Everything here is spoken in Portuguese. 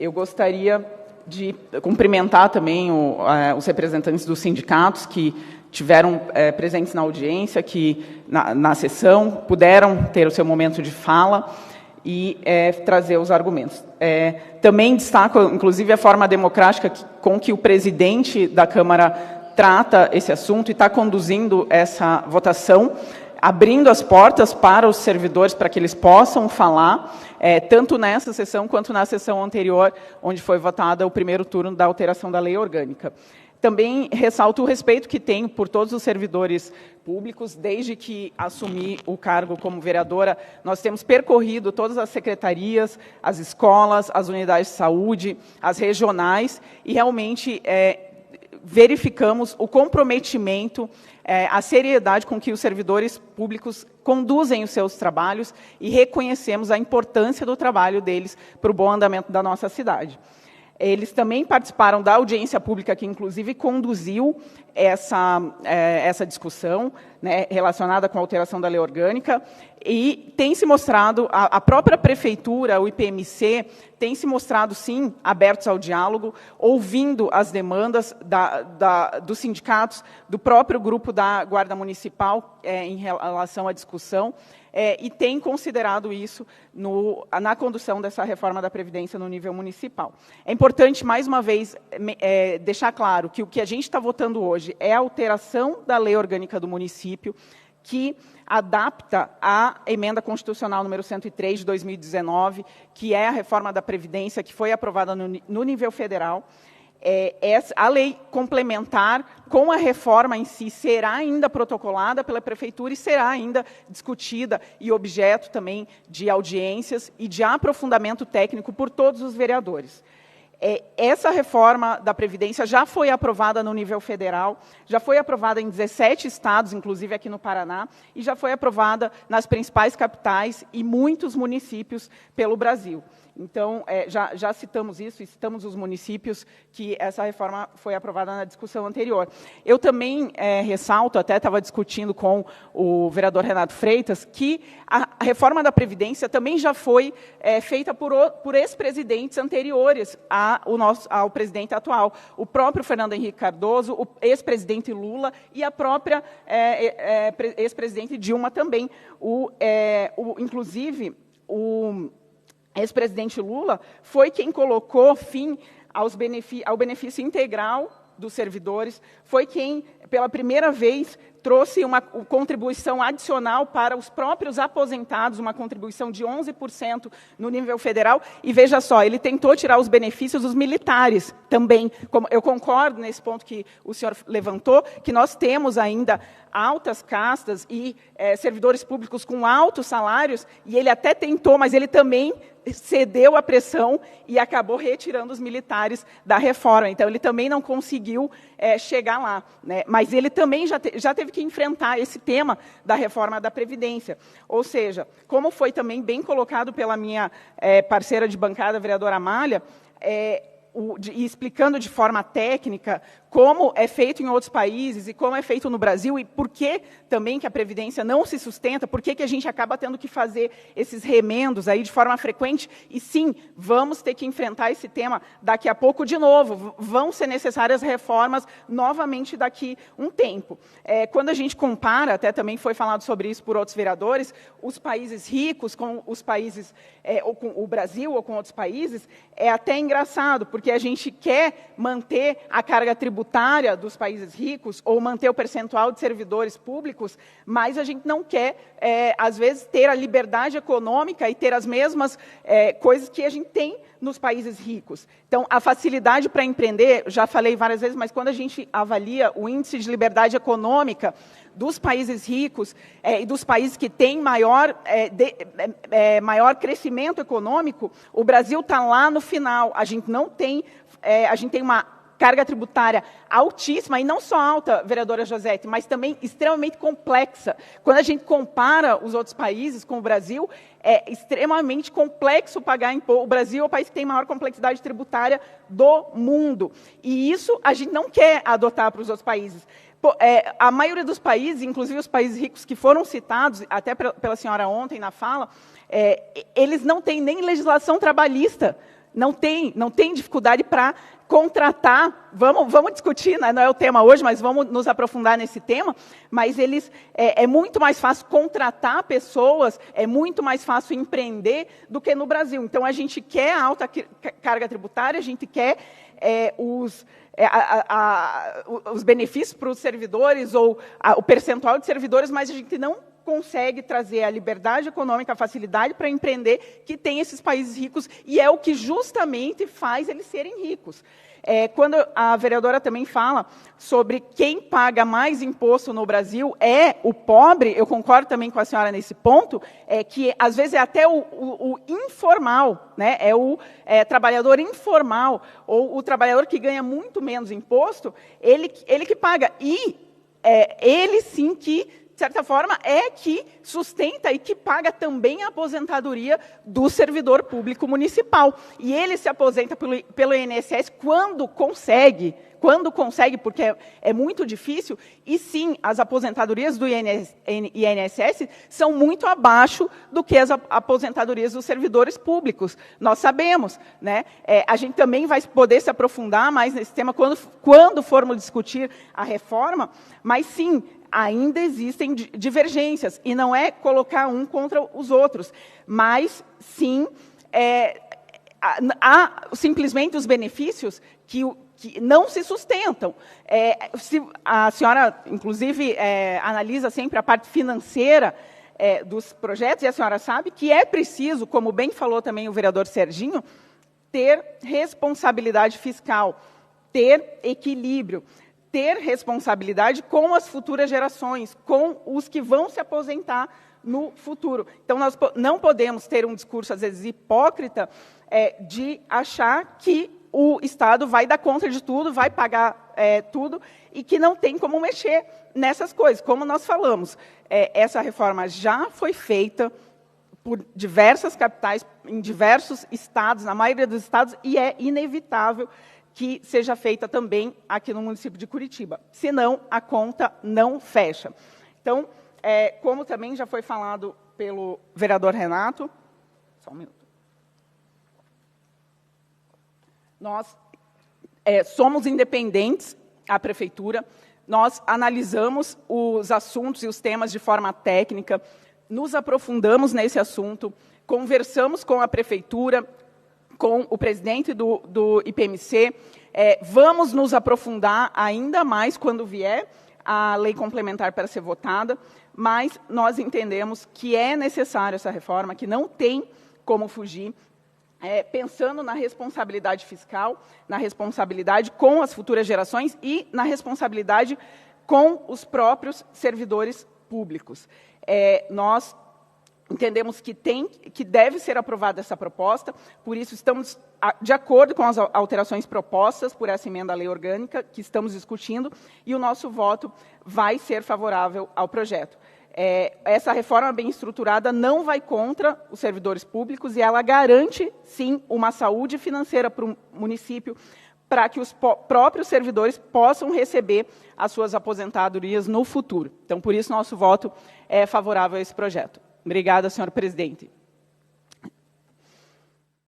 Eu gostaria de cumprimentar também os representantes dos sindicatos que tiveram presentes na audiência, que na sessão puderam ter o seu momento de fala e trazer os argumentos. Também destaco, inclusive, a forma democrática com que o presidente da Câmara trata esse assunto e está conduzindo essa votação, abrindo as portas para os servidores para que eles possam falar, tanto nessa sessão quanto na sessão anterior, onde foi votada o primeiro turno da alteração da lei orgânica. Também ressalto o respeito que tenho por todos os servidores públicos. Desde que assumi o cargo como vereadora, nós temos percorrido todas as secretarias, as escolas, as unidades de saúde, as regionais, e realmente verificamos o comprometimento, a seriedade com que os servidores públicos conduzem os seus trabalhos e reconhecemos a importância do trabalho deles para o bom andamento da nossa cidade. Eles também participaram da audiência pública, que inclusive conduziu essa discussão, né, relacionada com a alteração da lei orgânica, e tem se mostrado, a própria prefeitura, o IPMC, tem se mostrado, sim, abertos ao diálogo, ouvindo as demandas dos sindicatos, do próprio grupo da Guarda Municipal em relação à discussão, e tem considerado isso na condução dessa reforma da Previdência no nível municipal. É importante, mais uma vez, deixar claro que o que a gente está votando hoje é a alteração da lei orgânica do município, que adapta a emenda constitucional número 103 de 2019, que é a reforma da Previdência, que foi aprovada no nível federal. A lei complementar com a reforma em si será ainda protocolada pela Prefeitura e será ainda discutida e objeto também de audiências e de aprofundamento técnico por todos os vereadores. Essa reforma da Previdência já foi aprovada no nível federal, já foi aprovada em 17 estados, inclusive aqui no Paraná, e já foi aprovada nas principais capitais e muitos municípios pelo Brasil. Então, já citamos isso, e citamos os municípios que essa reforma foi aprovada na discussão anterior. Eu também ressalto, até estava discutindo com o vereador Renato Freitas, que a reforma da Previdência também já foi feita por ex-presidentes anteriores ao presidente atual. O próprio Fernando Henrique Cardoso, o ex-presidente Lula e a própria ex-presidente Dilma também. Inclusive, o ex-presidente Lula foi quem colocou fim ao benefício integral dos servidores, foi quem, pela primeira vez, trouxe uma contribuição adicional para os próprios aposentados, uma contribuição de 11% no nível federal, e veja só, ele tentou tirar os benefícios dos militares também. Eu concordo nesse ponto que o senhor levantou, que nós temos ainda altas castas e servidores públicos com altos salários, e ele até tentou, mas ele também cedeu à pressão e acabou retirando os militares da reforma. Então, ele também não conseguiu chegar lá, né? Mas ele também já teve que enfrentar esse tema da reforma da Previdência. Ou seja, como foi também bem colocado pela minha parceira de bancada, a vereadora Amália, e explicando de forma técnica como é feito em outros países e como é feito no Brasil e por que também que a Previdência não se sustenta, por que a gente acaba tendo que fazer esses remendos aí de forma frequente. E sim, vamos ter que enfrentar esse tema daqui a pouco de novo. Vão ser necessárias reformas novamente daqui um tempo. Quando a gente compara, até também foi falado sobre isso por outros vereadores, os países ricos com os países, ou com o Brasil ou com outros países, é até engraçado, porque a gente quer manter a carga tributária dos países ricos ou manter o percentual de servidores públicos, mas a gente não quer, às vezes, ter a liberdade econômica e ter as mesmas coisas que a gente tem nos países ricos. Então, a facilidade para empreender, já falei várias vezes, mas quando a gente avalia o índice de liberdade econômica dos países ricos e dos países que têm maior crescimento econômico, o Brasil está lá no final. A gente não tem, a gente tem uma carga tributária altíssima, e não só alta, vereadora Josete, mas também extremamente complexa. Quando a gente compara os outros países com o Brasil, é extremamente complexo pagar imposto. O Brasil é o país que tem maior complexidade tributária do mundo. E isso a gente não quer adotar para os outros países. A maioria dos países, inclusive os países ricos que foram citados, até pela senhora ontem na fala, eles não têm nem legislação trabalhista não tem dificuldade para contratar, vamos discutir, né? Não é o tema hoje, mas vamos nos aprofundar nesse tema, mas é muito mais fácil contratar pessoas, é muito mais fácil empreender do que no Brasil. Então, a gente quer a alta carga tributária, a gente quer os benefícios para os servidores, ou o percentual de servidores, mas a gente não consegue trazer a liberdade econômica, a facilidade para empreender que tem esses países ricos, e é o que justamente faz eles serem ricos. Quando a vereadora também fala sobre quem paga mais imposto no Brasil é o pobre, eu concordo também com a senhora nesse ponto, que às vezes é até o informal, né? É o trabalhador informal, ou o trabalhador que ganha muito menos imposto, ele que paga. E ele sim que, de certa forma, que sustenta e que paga também a aposentadoria do servidor público municipal. E ele se aposenta pelo INSS quando consegue, porque é muito difícil, e sim, as aposentadorias do INSS são muito abaixo do que as aposentadorias dos servidores públicos. Nós sabemos, né? A gente também vai poder se aprofundar mais nesse tema quando formos discutir a reforma, mas sim, ainda existem divergências, e não é colocar um contra os outros, mas, sim, há simplesmente os benefícios que não se sustentam. Se a senhora, inclusive, analisa sempre a parte financeira dos projetos, e a senhora sabe que é preciso, como bem falou também o vereador Serginho, ter responsabilidade fiscal, ter equilíbrio, ter responsabilidade com as futuras gerações, com os que vão se aposentar no futuro. Então, nós não podemos ter um discurso, às vezes, hipócrita, de achar que o Estado vai dar conta de tudo, vai pagar tudo, e que não tem como mexer nessas coisas. Como nós falamos, essa reforma já foi feita por diversas capitais, em diversos estados, na maioria dos estados, e é inevitável que seja feita também aqui no município de Curitiba. Senão, a conta não fecha. Então, como também já foi falado pelo vereador Renato, só um minuto. Nós somos independentes, a prefeitura, nós analisamos os assuntos e os temas de forma técnica, nos aprofundamos nesse assunto, conversamos com a prefeitura, com o presidente do IPMC, vamos nos aprofundar ainda mais quando vier a lei complementar para ser votada, mas nós entendemos que é necessária essa reforma, que não tem como fugir, pensando na responsabilidade fiscal, na responsabilidade com as futuras gerações e na responsabilidade com os próprios servidores públicos. Nós entendemos que deve ser aprovada essa proposta, por isso estamos de acordo com as alterações propostas por essa emenda à lei orgânica que estamos discutindo, e o nosso voto vai ser favorável ao projeto. Essa reforma bem estruturada não vai contra os servidores públicos, e ela garante, sim, uma saúde financeira para o município, para que os próprios servidores possam receber as suas aposentadorias no futuro. Então, por isso, nosso voto é favorável a esse projeto. Obrigada, senhor presidente.